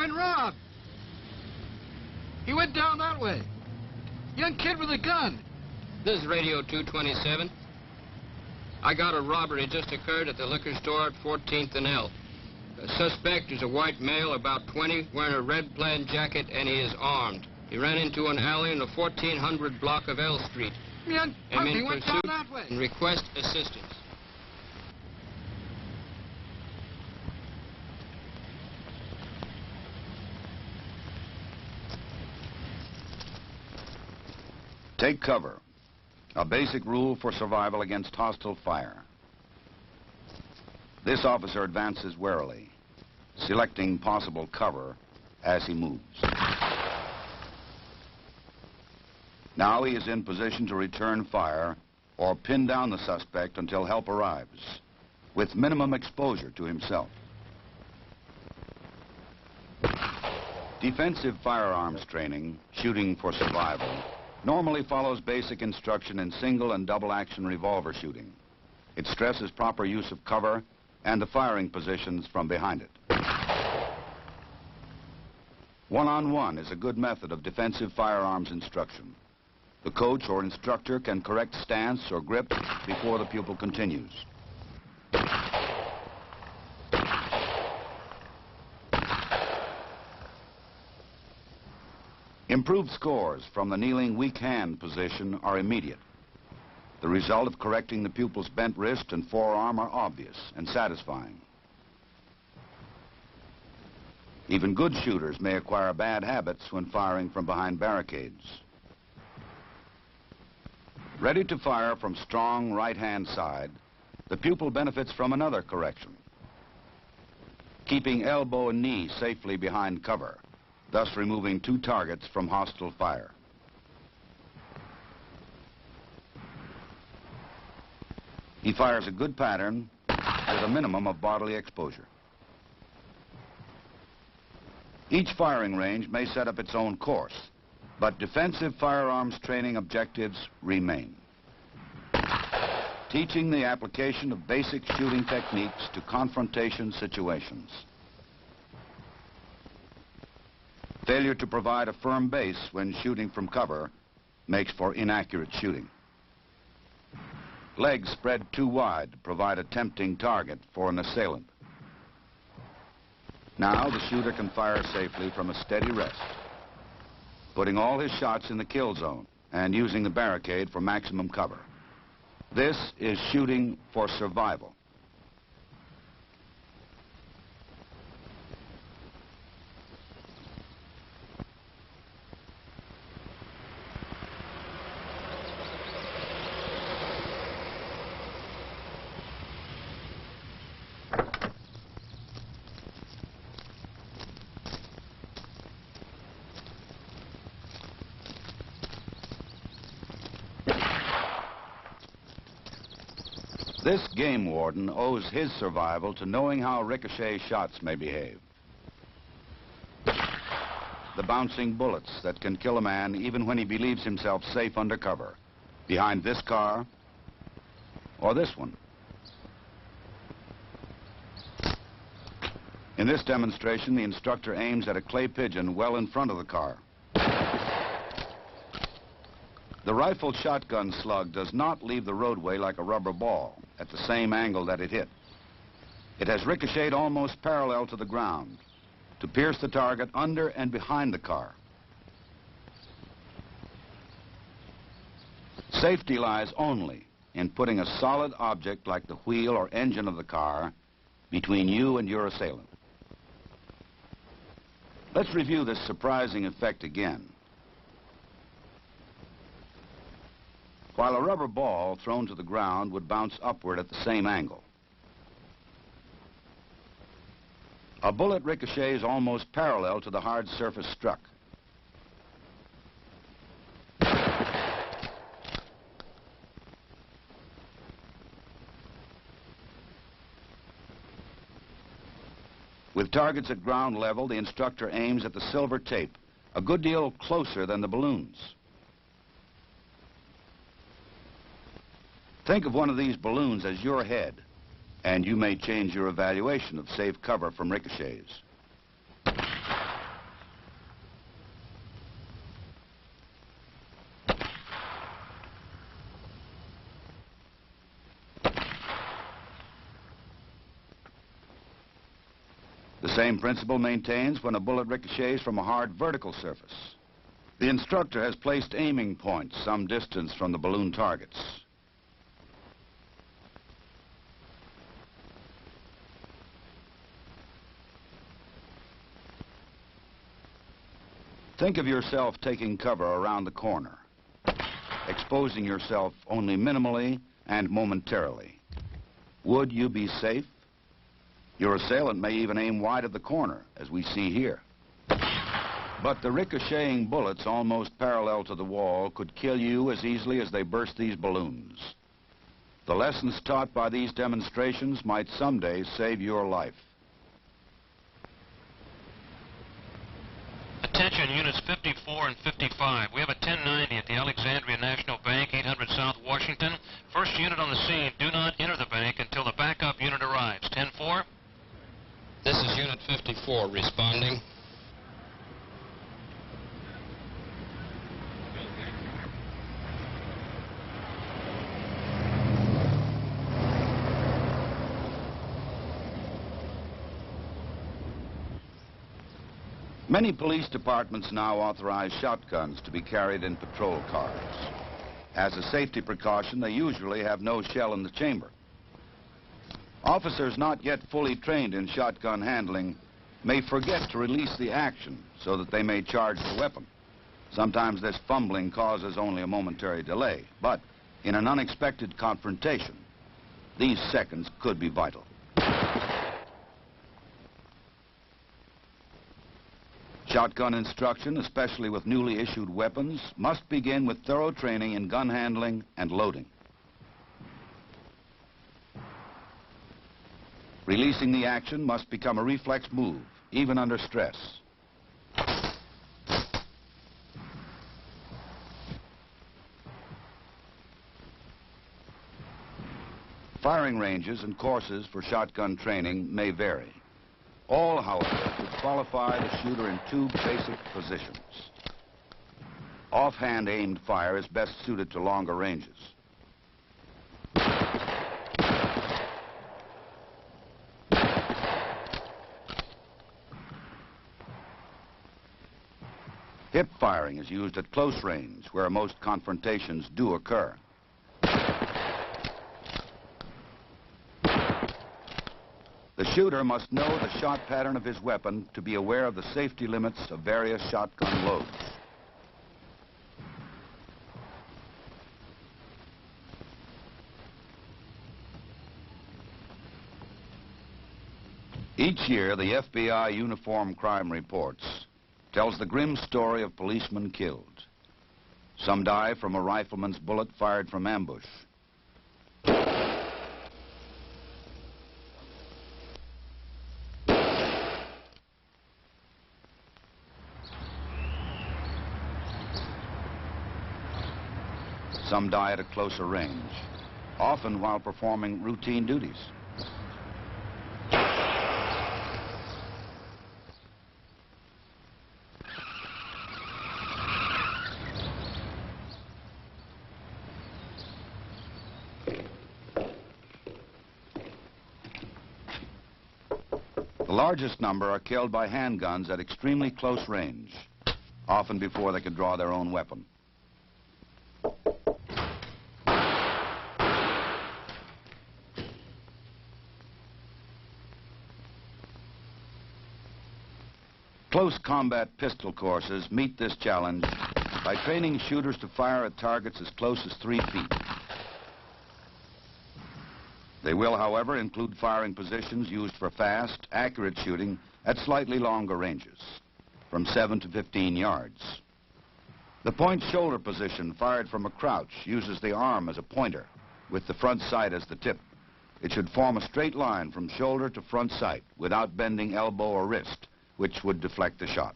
been robbed. He went down that way. Young kid with a gun. This is Radio 227. I got a robbery just occurred at the liquor store at 14th and L. The suspect is a white male, about 20, wearing a red plaid jacket, and he is armed. He ran into an alley in the 1400 block of L Street. Young I'm puppy in went down pursuit that way. and request assistance. Take cover. A basic rule for survival against hostile fire. This officer advances warily, selecting possible cover as he moves. Now he is in position to return fire or pin down the suspect until help arrives, with minimum exposure to himself. Defensive firearms training, shooting for survival, normally follows basic instruction in single and double action revolver shooting. It stresses proper use of cover and the firing positions from behind it. One-on-one is a good method of defensive firearms instruction. The coach or instructor can correct stance or grip before the pupil continues. Improved scores from the kneeling weak hand position are immediate. The result of correcting the pupil's bent wrist and forearm are obvious and satisfying. Even good shooters may acquire bad habits when firing from behind barricades. Ready to fire from strong right-hand side, the pupil benefits from another correction. Keeping elbow and knee safely behind cover, thus removing two targets from hostile fire. He fires a good pattern with a minimum of bodily exposure. Each firing range may set up its own course, but defensive firearms training objectives remain. Teaching the application of basic shooting techniques to confrontation situations. Failure to provide a firm base when shooting from cover makes for inaccurate shooting. Legs spread too wide provide a tempting target for an assailant. Now the shooter can fire safely from a steady rest, putting all his shots in the kill zone and using the barricade for maximum cover. This is shooting for survival. This game warden owes his survival to knowing how ricochet shots may behave. The bouncing bullets that can kill a man even when he believes himself safe under cover, behind this car or this one. In this demonstration, the instructor aims at a clay pigeon well in front of the car. The rifled shotgun slug does not leave the roadway like a rubber ball at the same angle that it hit. It has ricocheted almost parallel to the ground to pierce the target under and behind the car. Safety lies only in putting a solid object like the wheel or engine of the car between you and your assailant. Let's review this surprising effect again. While a rubber ball thrown to the ground would bounce upward at the same angle. A bullet ricochets almost parallel to the hard surface struck. With targets at ground level, the instructor aims at the silver tape, a good deal closer than the balloons. Think of one of these balloons as your head, and you may change your evaluation of safe cover from ricochets. same principle maintains when a bullet ricochets from a hard vertical surface. The instructor has placed aiming points some distance from the balloon targets. Think of yourself taking cover around the corner, exposing yourself only minimally and momentarily. Would you be safe? Your assailant may even aim wide of the corner, as we see here. But the ricocheting bullets almost parallel to the wall could kill you as easily as they burst these balloons. The lessons taught by these demonstrations might someday save your life. Attention, units 54 and 55. We have a 1090 at the Alexandria National Bank, 800 South Washington. First unit on the scene, do not enter the bank until the backup unit arrives. 10-4. This is Unit 54 responding. Many police departments now authorize shotguns to be carried in patrol cars. As a safety precaution, they usually have no shell in the chamber. Officers not yet fully trained in shotgun handling may forget to release the action so that they may charge the weapon. Sometimes this fumbling causes only a momentary delay, but in an unexpected confrontation, these seconds could be vital. Shotgun instruction, especially with newly issued weapons, must begin with thorough training in gun handling and loading. Releasing the action must become a reflex move, even under stress. Firing ranges and courses for shotgun training may vary. All, however, would qualify the shooter in two basic positions. Offhand aimed fire is best suited to longer ranges. Hip firing is used at close range, where most confrontations do occur. The shooter must know the shot pattern of his weapon to be aware of the safety limits of various shotgun loads. Each year, the FBI Uniform Crime Reports tells the grim story of policemen killed. Some die from a rifleman's bullet fired from ambush. Some die at a closer range, often while performing routine duties. The largest number are killed by handguns at extremely close range, often before they can draw their own weapon. Close combat pistol courses meet this challenge by training shooters to fire at targets as close as 3 feet. They will, however, include firing positions used for fast, accurate shooting at slightly longer ranges, from 7 to 15 yards. The point shoulder position fired from a crouch uses the arm as a pointer, with the front sight as the tip. It should form a straight line from shoulder to front sight without bending elbow or wrist, which would deflect the shot.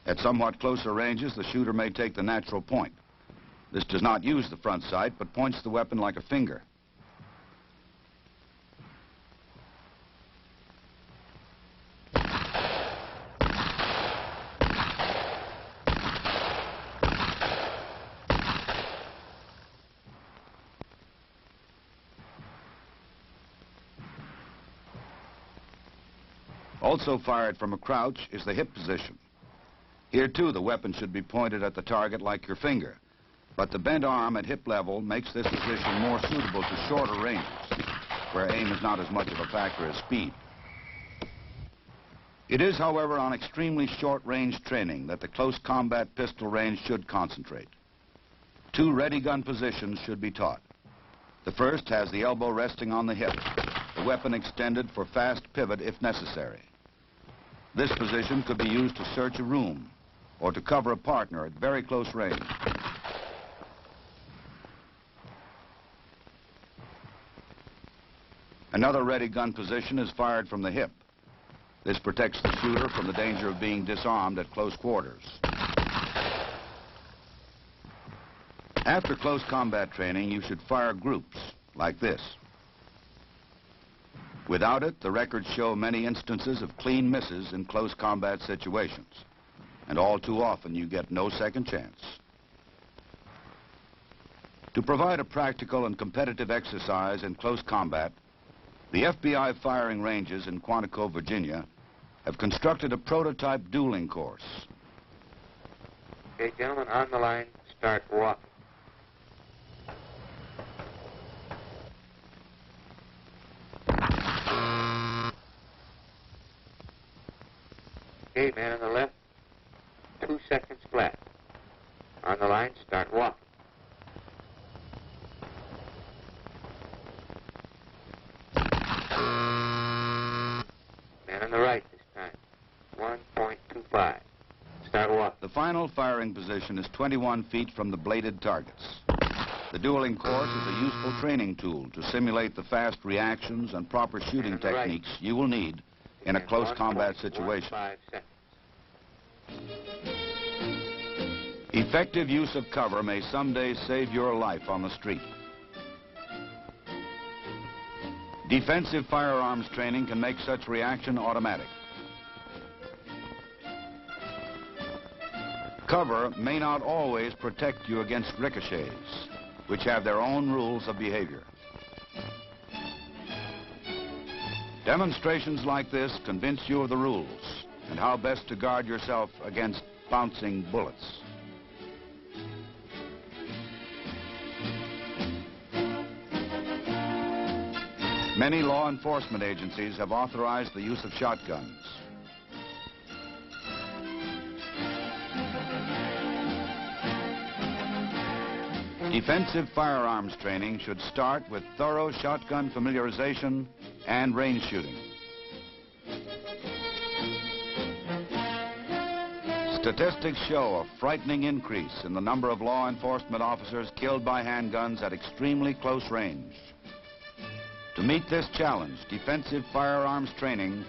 At somewhat closer ranges, the shooter may take the natural point. This does not use the front sight, but points the weapon like a finger. Also fired from a crouch is the hip position. Here, too, the weapon should be pointed at the target like your finger, but the bent arm at hip level makes this position more suitable to shorter ranges, where aim is not as much of a factor as speed. It is, however, on extremely short-range training that the close combat pistol range should concentrate. 2 ready gun positions should be taught. The first has the elbow resting on the hip, the weapon extended for fast pivot if necessary. This position could be used to search a room or to cover a partner at very close range. Another ready gun position is fired from the hip. This protects the shooter from the danger of being disarmed at close quarters. After close combat training, you should fire groups like this. Without it, the records show many instances of clean misses in close combat situations, and all too often you get no second chance. To provide a practical and competitive exercise in close combat, the FBI firing ranges in Quantico, Virginia, have constructed a prototype dueling course. Okay, gentlemen, on the line, start walk. Okay, man on the left, 2 seconds flat. On the line, start walk. Man on the right this time, 1.25. Start walk. The final firing position is 21 feet from the bladed targets. The dueling course is a useful training tool to simulate the fast reactions and proper shooting techniques you will need in a close combat situation. Effective use of cover may someday save your life on the street. Defensive firearms training can make such reaction automatic. Cover may not always protect you against ricochets, which have their own rules of behavior. Demonstrations like this convince you of the rules and how best to guard yourself against bouncing bullets. Many law enforcement agencies have authorized the use of shotguns. Defensive firearms training should start with thorough shotgun familiarization and range shooting. Statistics show a frightening increase in the number of law enforcement officers killed by handguns at extremely close range. To meet this challenge, defensive firearms training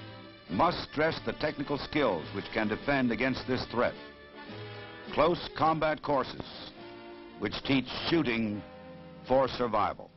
must stress the technical skills which can defend against this threat. Close combat courses which teach shooting for survival.